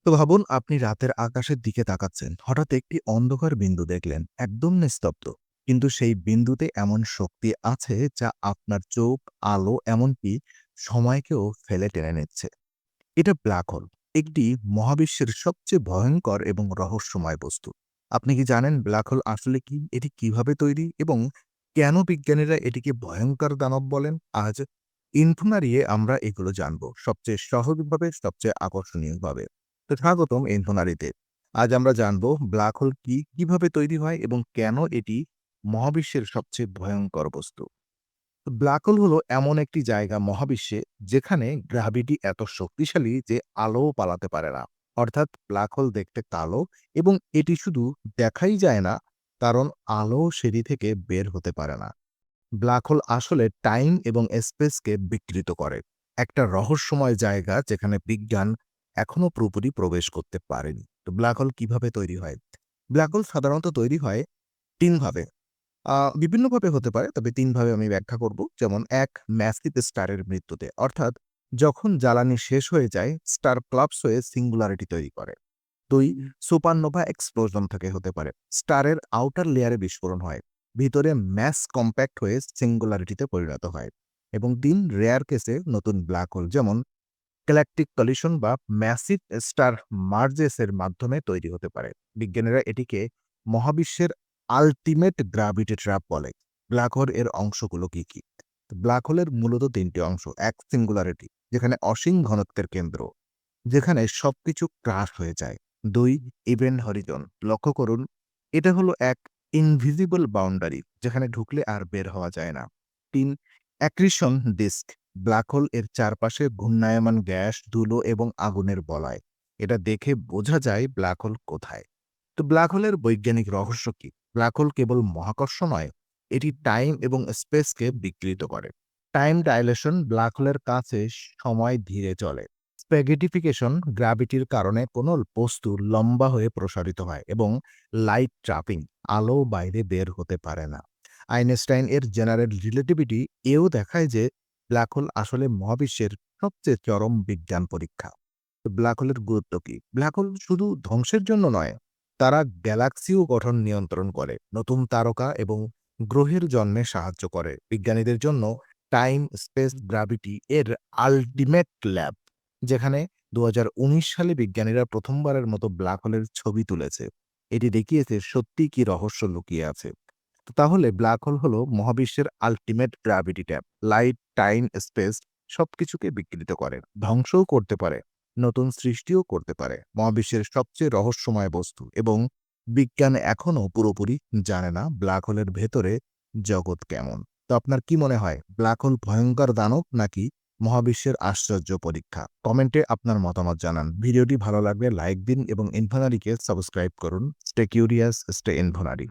তো ভাবুন আপনি রাতের আকাশের দিকে তাকাচ্ছেন। হঠাৎ একটি অন্ধকার বিন্দু দেখলেন, একদম নিস্তব্ধ। কিন্তু সেই বিন্দুতে এমন শক্তি আছে যা আপনার চোখ, আলো এমনকি সময়কেও ফেলে টেনে নিচ্ছে। এটা ব্ল্যাক হোল, একটি মহাবিশ্বের সবচেয়ে ভয়ঙ্কর এবং রহস্যময় বস্তু। আপনি কি জানেন ব্ল্যাক হোল আসলে কি? এটি কিভাবে তৈরি এবং কেন বিজ্ঞানীরা এটিকে ভয়ঙ্কর দানব বলেন? আজ ইনফোনারিয়ে আমরা এগুলো জানব সবচেয়ে সহজভাবে, সবচেয়ে আকর্ষণীয়ভাবে। তো স্বাগতম ইনফোনারিতে। আজ আমরা জানব ব্ল্যাক হোল কি, কিভাবে তৈরি হয় এবং কেন এটি মহাবিশ্বের সবচেয়ে ভয়ঙ্কর বস্তু। ব্ল্যাক হোল হলো এমন একটি জায়গা মহাবিশ্বে যেখানে গ্র্যাভিটি এত শক্তিশালী যে আলোও পালাতে পারে না। অর্থাৎ ব্ল্যাক হোল দেখতে কালো এবং এটি শুধু দেখাই যায় না, কারণ আলো সেটি থেকে বের হতে পারে না। ব্ল্যাক হোল আসলে টাইম এবং স্পেসকে বিকৃত করে। একটা রহস্যময় জায়গা যেখানে বিজ্ঞান এখনো পুরোপুরি প্রবেশ করতে পারেনি। তো ব্ল্যাক হোল কিভাবে তৈরি হয়? ব্ল্যাক হোল সাধারণত তৈরি হয় ৩ ভাবে। বিভিন্নভাবে হতে পারে, তবে ৩ ভাবে আমি ব্যাখ্যা করব। যেমন ১, ম্যাসিভ স্টারের মৃত্যুতে। অর্থাৎ যখন জ্বালানি শেষ হয়ে যায়, স্টার ক্লাপস হয়ে সিঙ্গুলারিটি তৈরি করে। ২, সুপারনোভা এক্সপ্লোশন থেকে হতে পারে। স্টারের আউটার লেয়ারে বিস্ফোরণ হয়। ভিতরে ম্যাস কম্প্যাক্ট হয়ে সিঙ্গুলারিটিতে পরিণত হয়। এবং ৩, রেয়ার কেসে নতুন ব্ল্যাক হোল যেমন গ্যালাকটিক কলিশন বা ম্যাসিভ স্টার মার্জেস এর মাধ্যমে তৈরি হতে পারে। বিজ্ঞানীরা এটিকে মহাবিশ্বের আল্টিমেট গ্র্যাভিটি ট্র্যাপ বলে। ব্ল্যাক হোল এর অংশগুলো কি কি? ব্ল্যাক হোলের মূলত ৩টি অংশ। ১, সিঙ্গুলারিটি, যেখানে অসীম ঘনত্বের কেন্দ্র, যেখানে সবকিছু ক্রাশ হয়ে যায়। ২, ইভেন্ট হরিজন। লক্ষ্য করুন, এটা হলো এক ইনভিজিবল বাউন্ডারি, যেখানে ঢুকলে আর বের হওয়া যায় না। ৩, অ্যাক্রিশন ডিস্ক। ব্ল্যাক হোল এর চারপাশে ঘূর্ণায়মান গ্যাস, ধুলো এবং আগুনের বলয়। এটা দেখে বোঝা যায় ব্ল্যাক হোল কোথায়। তো ব্ল্যাক হোলের বৈজ্ঞানিক রহস্য কি? ব্ল্যাক হোল কেবল মহাকর্ষ নয়, এটি টাইম এবং স্পেসকে বিকৃত করে। টাইম ডাইলেশন, ব্ল্যাক হোলের কাছে সময় ধীরে চলে। স্প্যাগেটিফিকেশন, গ্র্যাভিটির কারণে কোনো বস্তু লম্বা হয়ে প্রসারিত হয় এবং লাইট ট্র্যাপিং, আলো বাইরে বের হতে পারে না। আইনস্টাইন এর জেনারেল রিলেটিভিটি এও দেখায় যে ব্ল্যাক হোল আসলে মহাবিশ্বের সবচেয়ে চরম বিজ্ঞান পরীক্ষা। তো ব্ল্যাক হোলের গুরুত্ব কি? ব্ল্যাক হোল শুধু ধ্বংসের জন্য নয়, তারা গ্যালাক্সিও গঠন নিয়ন্ত্রণ করে, নতুন তারকা এবং গ্রহের জন্মে সাহায্য করে। বিজ্ঞানীদের জন্য টাইম, স্পেস, গ্র্যাভিটি এর আল্টিমেট ল্যাব, যেখানে ২০১৯ সালে বিজ্ঞানীরা প্রথমবারের মতো ব্ল্যাক হোলের ছবি তুলেছে। এটি দেখিয়েছে সত্যি কি রহস্য লুকিয়ে আছে। তো তাহলে ব্ল্যাক হোল হলো মহাবিশ্বের ultimate gravity tap. Light, time, space সবকিছুকে বিকৃত করে, ধ্বংসও করতে পারে, নতুন সৃষ্টিও করতে পারে। মহাবিশ্বের সবচেয়ে রহস্যময় বস্তু, এবং বিজ্ঞান এখনও পুরোপুরি জানে না ব্ল্যাক হোলের ভেতরে জগৎ কেমন। তো আপনার কি মনে হয়, ব্ল্যাক হোল ভয়ঙ্কর দানব নাকি মহাবিশ্বের আশ্চর্য পরীক্ষা? কমেন্টে আপনার মতামত জানান। ভিডিওটি ভালো লাগলে লাইক দিন এবং ইনফোনারিকে সাবস্ক্রাইব করুন। Stay curious, stay ইনফোনারি।